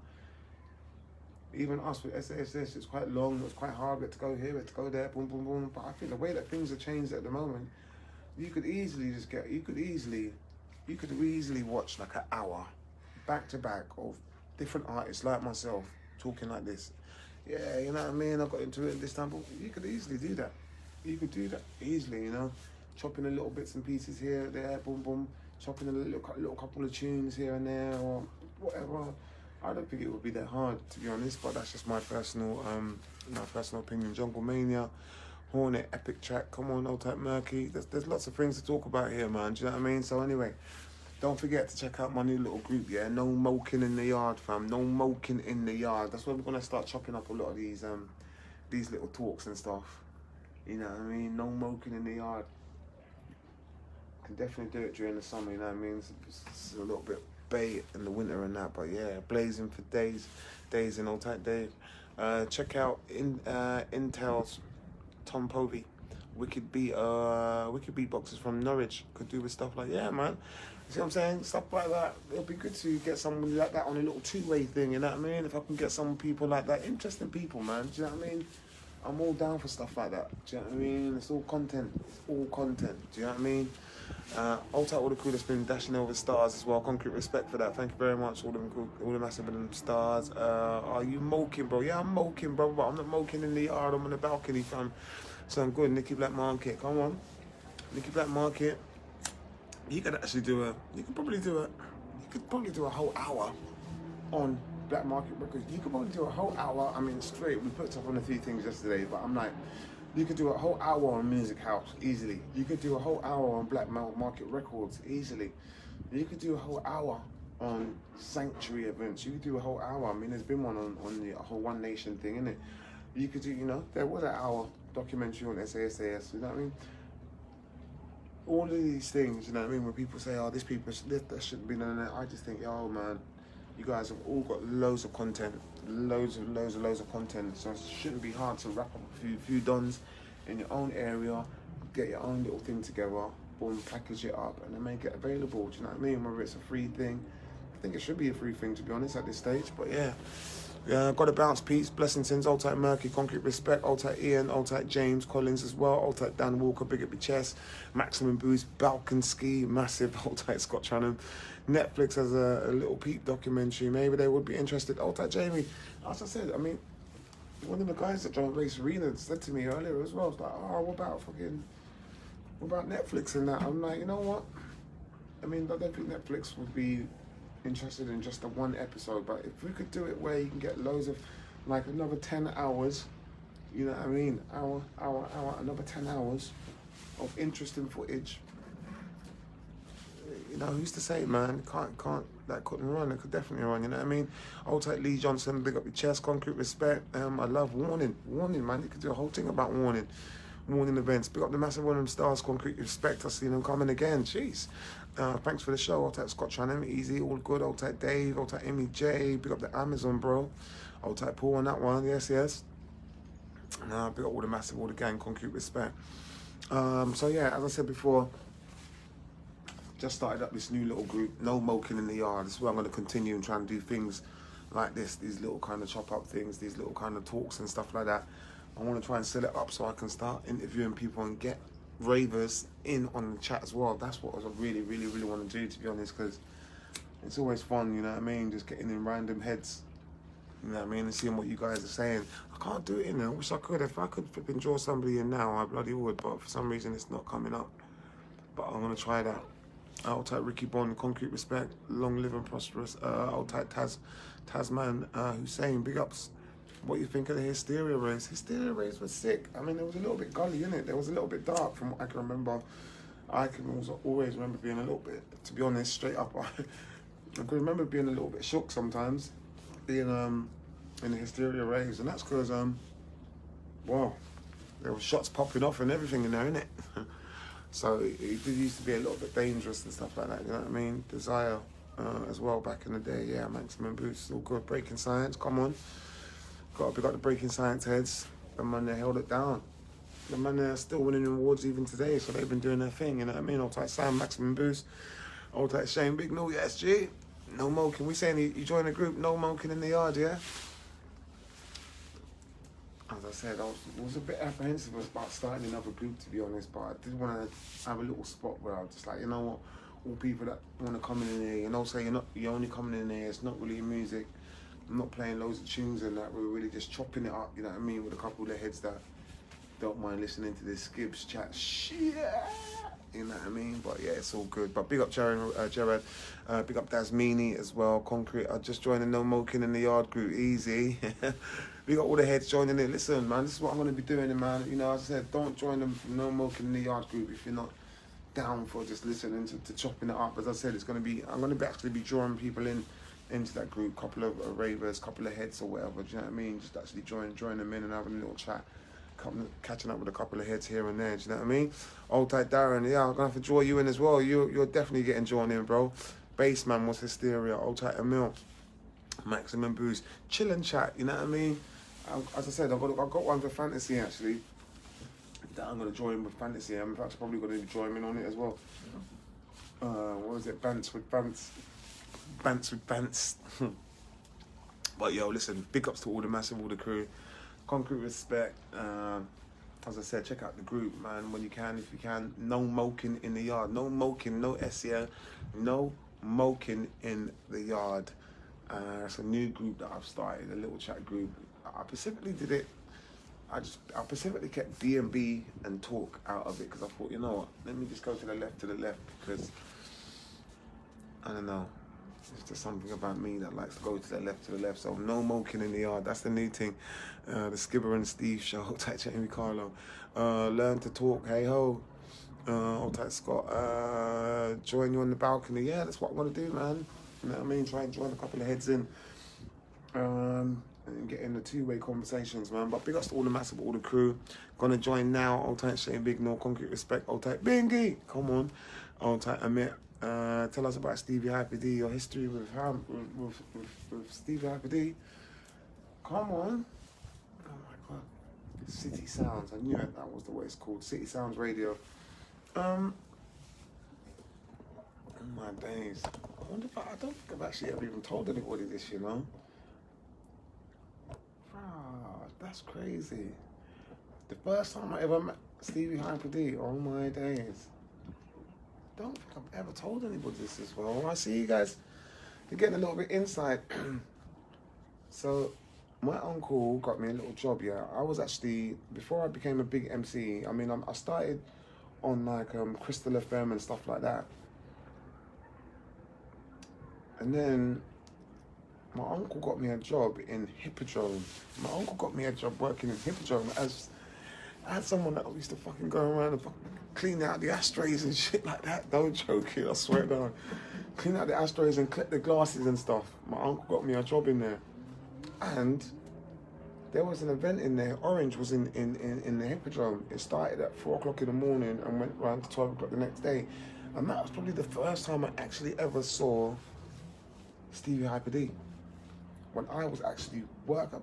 [SPEAKER 1] Even us with SASS, it's quite long, it's quite hard, we had to go here, we had to go there, boom, boom, boom. But I think the way that things are changed at the moment, you could easily watch like an hour back to back of different artists like myself talking like this. Yeah, you know what I mean? I got into it this time, but you could easily do that. You could do that easily, you know? Chopping a little bits and pieces here, there, boom, boom. Chopping a little couple of tunes here and there or whatever. I don't think it would be that hard, to be honest, but that's just my personal opinion. Jungle Mania, Hornet, Epic Track, come on, Old Type Murky. There's lots of things to talk about here, man. Do you know what I mean? So anyway, don't forget to check out my new little group, yeah? No Mokin in the yard, fam. No Mokin in the yard. That's where we're gonna start chopping up a lot of these little talks and stuff. You know what I mean? No Mokin in the yard. Can definitely do it during the summer, you know what I mean? It's a little bit bait in the winter and that, but yeah, blazing for days in Old Type Dave. Check out Intel's Tom Povey, wicked beatboxers from Norwich, could do with stuff like, yeah, man. You see what I'm saying? Stuff like that. It'll be good to get somebody like that on a little two-way thing, you know what I mean? If I can get some people like that, interesting people, man. Do you know what I mean? I'm all down for stuff like that. Do you know what I mean? It's all content. It's all content. Do you know what I mean? All the crew that's been dashing over stars as well. Concrete respect for that. Thank you very much, all the massive stars. Are you moking, bro? Yeah, I'm moking, bro, but I'm not moking in the yard. I'm on the balcony, fam. So I'm good. Nicky Black Market, come on. Nicky Black Market. You could probably do a whole hour on Black Market Records. You could probably do a whole hour. I mean, straight. We put up on a few things yesterday, but I'm like, you could do a whole hour on Music House easily. You could do a whole hour on Black Market Records easily. You could do a whole hour on Sanctuary events. You could do a whole hour. I mean, there's been one on the whole One Nation thing, innit? You could do, you know, there was an hour documentary on SASAS. You know what I mean? All of these things, you know what I mean? When people say, oh, that shouldn't be none of that. I just think, oh man, you guys have all got loads of content, loads of content. So it shouldn't be hard to wrap up a few dons in your own area, get your own little thing together, boom, package it up, and then make it available. Do you know what I mean? Whether it's a free thing, I think it should be a free thing, to be honest, at this stage. But yeah. Got to bounce, peace, blessings, Old Type Murky, Concrete Respect, Old Type Ian, Old Type James Collins as well, Old Type Dan Walker, Big Up Your Chest, Maximum Boost, Balkanski, massive, Old Type Scott Tranham. Netflix has a little peep documentary, maybe they would be interested. Old Type Jamie, as I said, I mean, one of the guys at John Race Arena said to me earlier as well, I was like, oh, what about Netflix and that? I'm like, you know what? I mean, I don't think Netflix would be interested in just the one episode, but if we could do it where you can get loads of, like, another 10 hours, you know what I mean, hour, another 10 hours of interesting footage, you know, who's to say, man? That couldn't run. It could definitely run, you know what I mean? Old Type Lee Johnson, Big Up Your Chest, Concrete Respect. I love Warning, man. You could do a whole thing about Warning events. Big up the massive one of them stars, Concrete Respect. I see them coming again. Jeez. Thanks for the show. Old Type Scott Tranham, easy, all good. Old Type Dave, Old Type Amy J. Big up the Amazon, bro. Old Type Paul on that one. Yes. Big up all the massive, all the gang, Concrete Respect. So yeah, as I said before, just started up this new little group, No Mokin in the Yard. This is where I'm going to continue and try and do things like this, these little kind of chop up things, these little kind of talks and stuff like that. I want to try and set it up so I can start interviewing people and get ravers in on the chat as well. That's what I really, really, really want to do, to be honest, because it's always fun, you know what I mean? Just getting in random heads, you know what I mean, and seeing what you guys are saying. I can't do it in there. I wish I could. If I could flipping draw somebody in now, I bloody would, but for some reason it's not coming up. But I'm going to try that. I'll type Ricky Bond, concrete respect, long live and prosperous. I'll type Tasman Hussein, big ups. What you think of the hysteria race? Hysteria race was sick. I mean, it was a little bit gully, innit? There was a little bit dark from what I can remember. I can also always remember being a little bit, to be honest, straight up, I can remember being a little bit shook sometimes, being in the hysteria raves, and that's because, well, there were shots popping off and everything in there, innit? So it did used to be a little bit dangerous and stuff like that, you know what I mean? Desire as well back in the day, yeah, maximum boost, all good. Breaking Science, come on. Got to pick up the Breaking Science heads. The man, they held it down. The man, they're still winning awards even today, so they've been doing their thing, you know what I mean? Old tight Sam, maximum boost. Old tight Shane, big no, yes, G. No Mokin. We saying you join the group, no Mokin in the yard, yeah? As I said, I was a bit apprehensive about starting another group, to be honest, but I did want to have a little spot where I was just like, you know what, all people that want to come in here, you know, say you're only coming in here, it's not really music, I'm not playing loads of tunes and that, we're really just chopping it up, you know what I mean, with a couple of the heads that don't mind listening to this Skibbs chat shit, you know what I mean, but yeah, it's all good. But big up Jared, big up Dasmini as well, Concrete, I just joined the No Mokin in the Yard group, easy. We got all the heads joining in. Listen, man, this is what I'm going to be doing, man. You know, as I said, don't join the No Mokin in the Yard group if you're not down for just listening to chopping it up. As I said, I'm going to actually be drawing people into that group, couple of ravers, couple of heads or whatever. Do you know what I mean? Just actually join them in and having a little chat, catching up with a couple of heads here and there. Do you know what I mean? Old tight Darren, yeah, I'm going to have to draw you in as well. You're definitely getting drawn in, bro. Bassman was hysteria. Old tight Emil, maximum boost, chill and chat. You know what I mean? As I said, I've got one for fantasy actually. That I'm going to join with fantasy. I'm perhaps probably going to be joining on it as well. What was it? Bants with Bants. But yo, listen, big ups to all the crew. Concrete respect. As I said, check out the group, man, when you can, if you can. No Mokin in the yard. No Mokin, no SEL. No Mokin in the yard. It's a new group that I've started, a little chat group. I specifically did it. I specifically kept D&B and talk out of it because I thought, you know what, let me just go to the left because I don't know. It's just something about me that likes to go to the left. So no Mokin in the yard. That's the new thing. The Skibber and Steve show. Tight Jamie Carlo. Learn to talk. Hey ho. Old tight Scott. Join you on the balcony. Yeah, that's what I want to do, man. You know what I mean? Try and join a couple of heads in. And get in the two-way conversations, man. But big ups to all the massive, all the crew. Gonna join now. Old tight Shane Big, no concrete respect. Old tight Bingy. Come on. Old tight Amit. Tell us about Stevie Hyper D, your history with Stevie Hyper D. Come on. Oh my god. City Sounds. I knew that was the way it's called. City Sounds Radio. Oh my days. I don't think I've actually ever even told anybody this, you know. Wow, that's crazy. The first time I ever met Stevie Hyper D, oh my days. Don't think I've ever told anybody this as well. I see you guys, you're getting a little bit insight. So, my uncle got me a little job, yeah. I was actually, before I became a big MC, I mean, I started on like Crystal FM and stuff like that. And then my uncle got me a job in Hippodrome. My uncle got me a job working in Hippodrome I had someone that used to fucking go around and fucking clean out the ashtrays and shit like that. Don't joke it, I swear down. Clean out the ashtrays and collect the glasses and stuff. My uncle got me a job in there. And there was an event in there. Orange was in the Hippodrome. It started at 4 o'clock in the morning and went around to 12 o'clock the next day. And that was probably the first time I actually ever saw Stevie Hyper D. When I was actually what?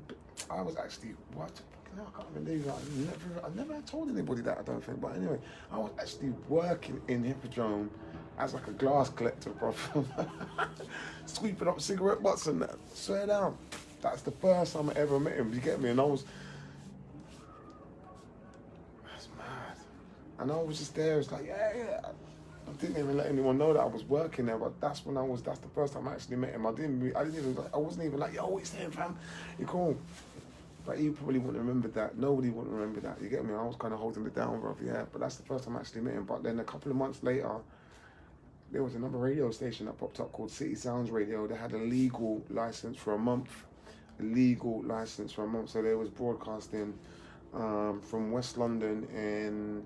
[SPEAKER 1] I can't believe that. I never told anybody that, I don't think. But anyway, I was actually working in Hippodrome as like a glass collector, bro. Sweeping up cigarette butts and that. Swear down. That's the first time I ever met him. You get me? And I was... That's mad. And I was just there. It's like, yeah. I didn't even let anyone know that I was working there, but that's the first time I actually met him. I wasn't even like, yo, what's there, fam? You're cool. But he probably wouldn't remember that. Nobody wouldn't remember that. You get me? I was kind of holding it down, bro. Yeah, but that's the first time I actually met him. But then a couple of months later, there was another radio station that popped up called City Sounds Radio. They had a legal license for a month. So they was broadcasting from West London in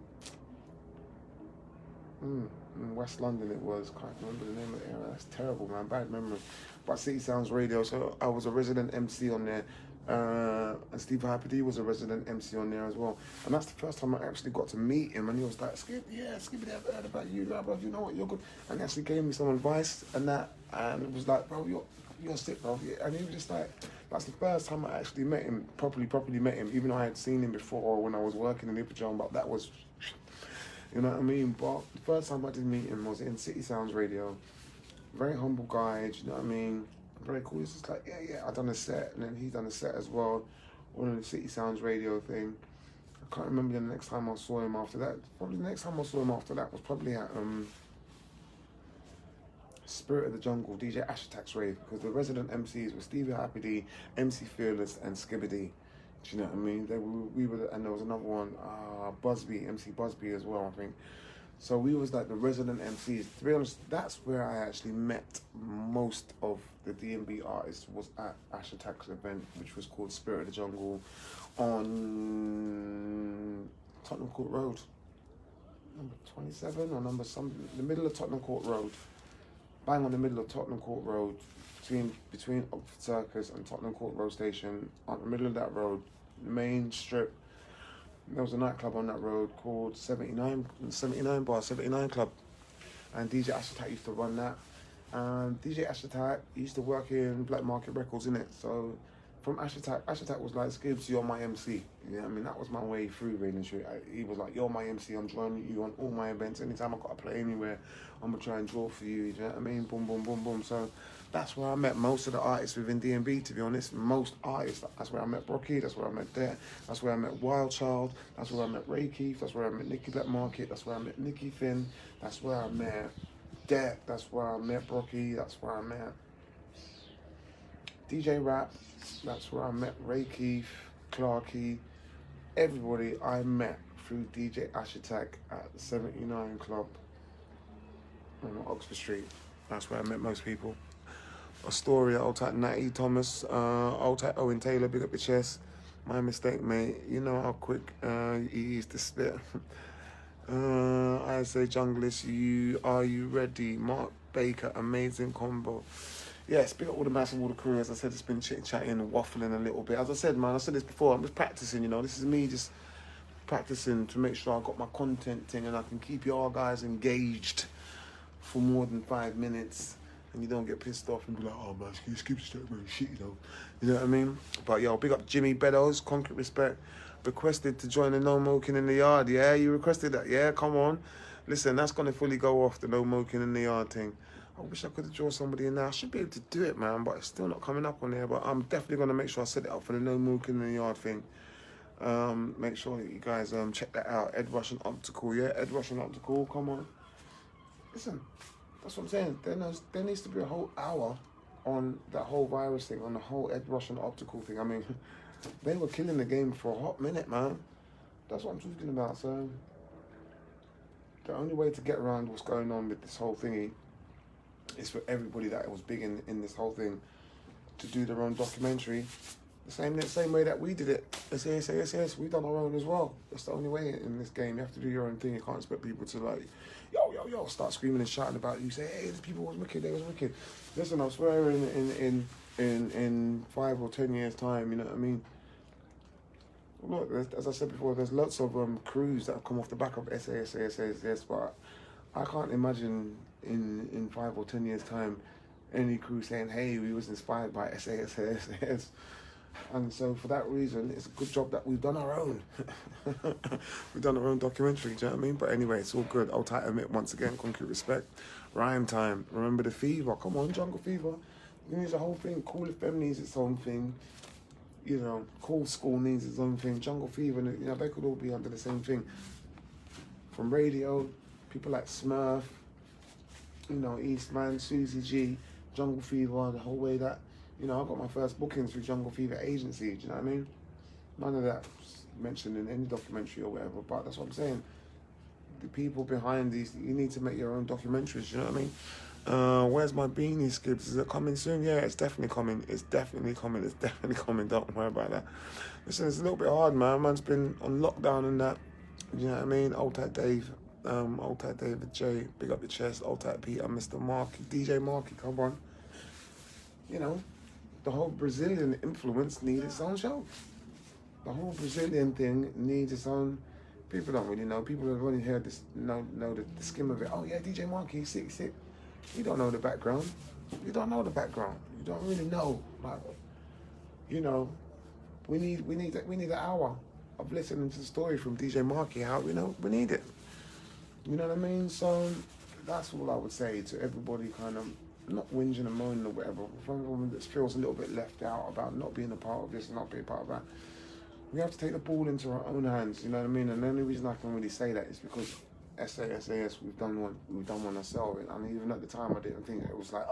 [SPEAKER 1] West London it was. Can't remember the name of the area. That's terrible, man. Bad memory. But City Sounds Radio. So I was a resident MC on there. And Steve Hyper was a resident MC on there as well. And that's the first time I actually got to meet him. And he was like, Skip, I've heard about you, bro. You know what, you're good. And he actually gave me some advice and that. And it was like, bro, you're sick, bro. And he was just like, that's the first time I actually met him, properly met him, even though I had seen him before when I was working in Ipajong, but that was, you know what I mean? But the first time I did meet him was in City Sounds Radio. Very humble guy, you know what I mean? Very cool. He's just like, yeah, I done a set, and then he done a set as well, on the City Sounds Radio thing. I can't remember the next time I saw him after that. Probably the next time I saw him after that was probably at Spirit of the Jungle, DJ Ash Attack's rave, because the resident MCs were Stevie Happy D, MC Fearless, and Skibbity. Do you know what I mean? We were, and there was another one, Busby, MC Busby as well, I think. So we was like the resident MCs. To be honest, that's where I actually met most of the DMB artists, was at Ash Attack's event, which was called Spirit of the Jungle on Tottenham Court Road. Number 27 or number something, the middle of Tottenham Court Road. Bang on the middle of Tottenham Court Road, between Oxford Circus and Tottenham Court Road Station, on the middle of that road, the main strip. There was a nightclub on that road called 79 Club, and DJ Ash Attack used to run that. And DJ Ash Attack used to work in Black Market Records, innit? So from Ash Attack was like, Skibbs, you're my MC. You know what I mean? That was my way through, really. He was like, you're my MC, I'm joining you on all my events. Anytime I got to play anywhere, I'm going to try and draw for you. You know what I mean? Boom, boom, boom, boom. So that's where I met most of the artists within DMB, to be honest. Most artists. That's where I met Brocky, that's where I met Det, that's where I met Wild Child, that's where I met Ray Keith, that's where I met Nicky Black Market, that's where I met Nicky Finn, that's where I met Det, that's where I met Brocky, that's where I met DJ Rap, that's where I met Ray Keith, Clarky, everybody I met through DJ Ash Attack at the 79 Club on Oxford Street. That's where I met most people. Astoria, old type Natty Thomas, old type Owen Taylor, big up your chest. My mistake, mate. You know how quick he used to spit. I say Junglist, are you ready? Mark Baker, amazing combo. Yeah, speak up all the massive, all the crew. As I said, it's been chit-chatting and waffling a little bit. As I said, man, I said this before, I'm just practicing, you know. This is me just practicing to make sure I got my content thing and I can keep you all guys engaged for more than 5 minutes. And you don't get pissed off and be like, oh man, skip straight, man, shit, you know. You know what I mean? But yo, big up Jimmy Beddoes, Concrete Respect. Requested to join the No Mokin in the Yard. Yeah, you requested that. Yeah, come on. Listen, that's going to fully go off, the No Mokin in the Yard thing. I wish I could have drawn somebody in there. I should be able to do it, man, but it's still not coming up on there. But I'm definitely going to make sure I set it up for the No Mokin in the Yard thing. Make sure that you guys check that out. Ed Rush and Optical, yeah? Ed Rush and Optical, come on. Listen, that's what I'm saying. There needs to be a whole hour on that whole virus thing, on the whole Ed Rush and Optical thing. I mean, they were killing the game for a hot minute, man. That's what I'm talking about. So the only way to get around what's going on with this whole thingy is for everybody that was big in this whole thing to do their own documentary. The same way that we did it. SAS, we done our own as well. That's the only way in this game. You have to do your own thing. You can't expect people to like, yo, start screaming and shouting about you. Say, hey, these people was wicked, they was wicked. Listen, I swear in 5 or 10 years time, you know what I mean? Look, as I said before, there's lots of crews that have come off the back of SAS, but I can't imagine in 5 or 10 years time any crew saying, hey, we was inspired by SAS. And so for that reason, it's a good job that we've done our own. We've done our own documentary, do you know what I mean? But anyway, it's all good. I'll tighten it once again, Concrete Respect. Rhyme time. Remember the Fever. Come on, Jungle Fever. You need the whole thing. Cool FM needs its own thing. You know, Cool School needs its own thing. Jungle Fever, you know, they could all be under the same thing. from radio, people like Smurf, you know, Eastman, Susie G, Jungle Fever, the whole way that, you know, I got my first bookings through Jungle Fever Agency, do you know what I mean? None of that mentioned in any documentary or whatever, but that's what I'm saying. The people behind these, you need to make your own documentaries, you know what I mean? Where's my beanie skips? Is it coming soon? Yeah, it's definitely coming. It's definitely coming. It's definitely coming. Don't worry about that. Listen, it's a little bit hard, man. Man's been on lockdown and that. You know what I mean? Old Tight Dave. Old Tight David J. Big up the chest. Old Tight Peter. Mr. Marky. DJ Marky. Come on. You know, the whole Brazilian influence needs its own show. The whole Brazilian thing needs its own. People don't really know. People have only heard this, know the skim of it. Oh yeah, DJ Mokin, sick. You don't know the background. You don't know the background. You don't really know. Like, you know, we need an hour of listening to the story from DJ Marky. How we need it. You know what I mean? So that's all I would say to everybody. Kind of not whinging and moaning or whatever. For everyone that feels a little bit left out about not being a part of this and not being a part of that. We have to take the ball into our own hands, you know what I mean? And the only reason I can really say that is because SAS, we've done one ourselves. And even at the time, I didn't think it was like,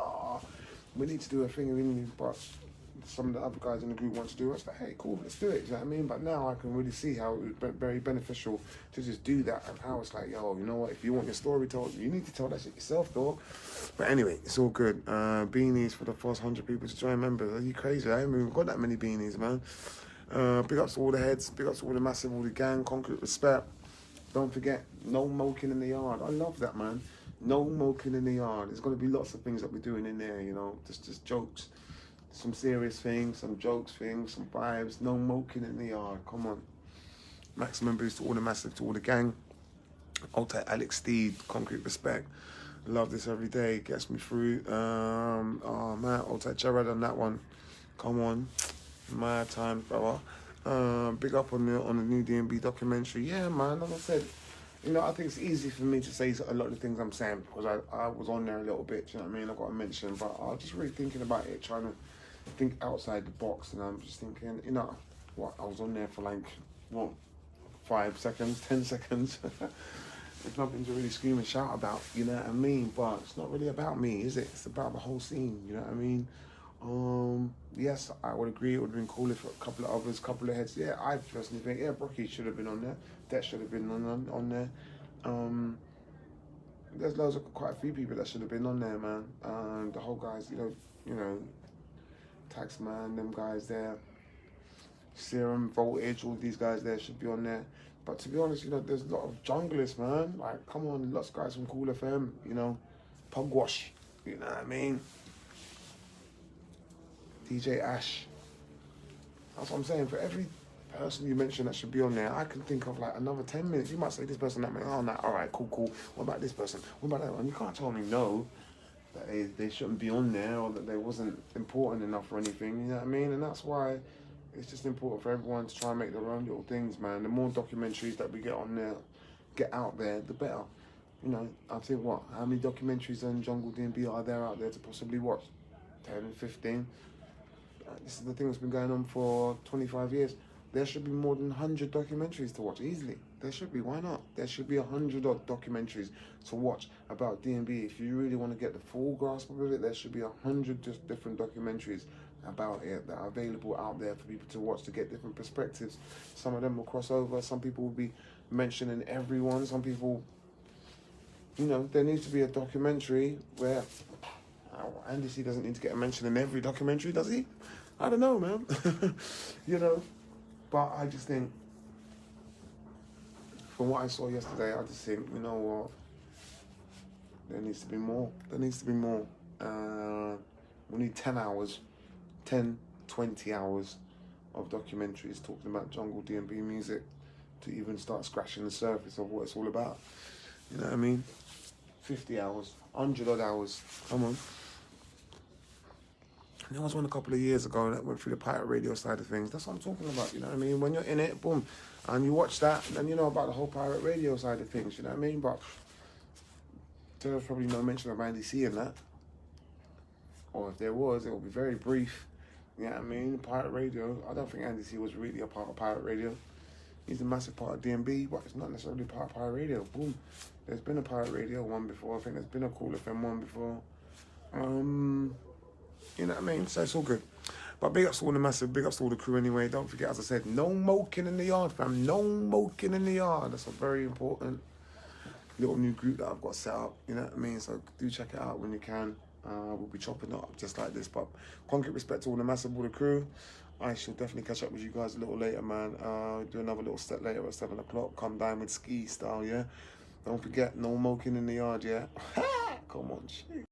[SPEAKER 1] we need to do a thing, but some of the other guys in the group want to do it. It's like, hey, cool, let's do it, you know what I mean? But now I can really see how it was very beneficial to just do that, and how it's like, yo, you know what, if you want your story told, you need to tell that shit yourself, dog. But anyway, it's all good. Beanies for the first 100 people to join members. Are you crazy? I haven't even got that many beanies, man. Big ups to all the heads, big ups to all the massive, all the gang, concrete respect. Don't forget, no moking in the yard. I love that, man. No moking in the yard. There's going to be lots of things that we're doing in there, you know, just jokes. Some serious things, some jokes things, some vibes. No moking in the yard. Come on. Maximum boost to all the massive, to all the gang. Old Tight Alex Steed, concrete respect. Love this every day. Gets me through. Oh, man. Old Tight Jared on that one. Come on. My time, brother. Big up on the new DMB documentary. Yeah, man. Like I said, you know, I think it's easy for me to say a lot of the things I'm saying because I was on there a little bit. You know what I mean? I got to mention, but I was just really thinking about it, trying to think outside the box, and I'm just thinking, you know, what I was on there for like 5 seconds, 10 seconds. There's nothing to really scream and shout about. You know what I mean? But it's not really about me, is it? It's about the whole scene. You know what I mean? Yes, I would agree. It would have been cool if a couple of others, couple of heads. Yeah, I personally think, yeah, Brocky should have been on there. That should have been on there. There's loads of quite a few people that should have been on there, man. The whole guys, you know, Taxman, them guys there, Serum, Voltage, all these guys there should be on there. But to be honest, you know, there's a lot of junglers, man. Like, come on, lots of guys from Cool FM, you know, Pugwash, you know what I mean? DJ Ash. That's what I'm saying. For every person you mention that should be on there, I can think of like another 10 minutes. You might say this person, that man. Oh, no, all right, cool. What about this person? What about that one? You can't tell me no, that they shouldn't be on there or that they wasn't important enough or anything. You know what I mean? And that's why it's just important for everyone to try and make their own little things, man. The more documentaries that we get on there, get out there, the better. You know, I think how many documentaries on Jungle DMB are there out there to possibly watch? 10, 15. This is the thing that's been going on for 25 years. There should be more than 100 documentaries to watch, easily. There should be, why not? There should be 100 odd documentaries to watch about DMB. If you really want to get the full grasp of it, there should be 100 just different documentaries about it that are available out there for people to watch, to get different perspectives. Some of them will cross over, some people will be mentioning everyone, some people, you know, there needs to be a documentary where Andy C doesn't need to get a mention in every documentary, does he? I don't know, man. You know, but I just think, from what I saw yesterday, I just think, you know what, there needs to be more. There needs to be more. We need 10 hours, 10, 20 hours of documentaries talking about jungle DMB music to even start scratching the surface of what it's all about. You know what I mean? 50 hours, 100 odd hours, come on. There was one a couple of years ago that went through the pirate radio side of things. That's what I'm talking about, you know what I mean? When you're in it, boom, and you watch that, then you know about the whole pirate radio side of things, you know what I mean? But there was probably no mention of Andy C in that. Or if there was, it would be very brief. You know what I mean? Pirate radio, I don't think Andy C was really a part of pirate radio. He's a massive part of DMB, but it's not necessarily part of Pirate Radio. Boom. There's been a Pirate Radio one before. I think there's been a Cool FM one before. You know what I mean? So it's all good. But big ups to all the massive, big ups to all the crew anyway. Don't forget, as I said, no moking in the yard, fam. No moking in the yard. That's a very important little new group that I've got set up. You know what I mean? So do check it out when you can. We'll be chopping it up just like this. But concrete respect to all the massive, all the crew. I shall definitely catch up with you guys a little later, man. Do another little set later at 7 o'clock. Come down with ski style, yeah? Don't forget, no moking in the yard, yeah? Come on, shit.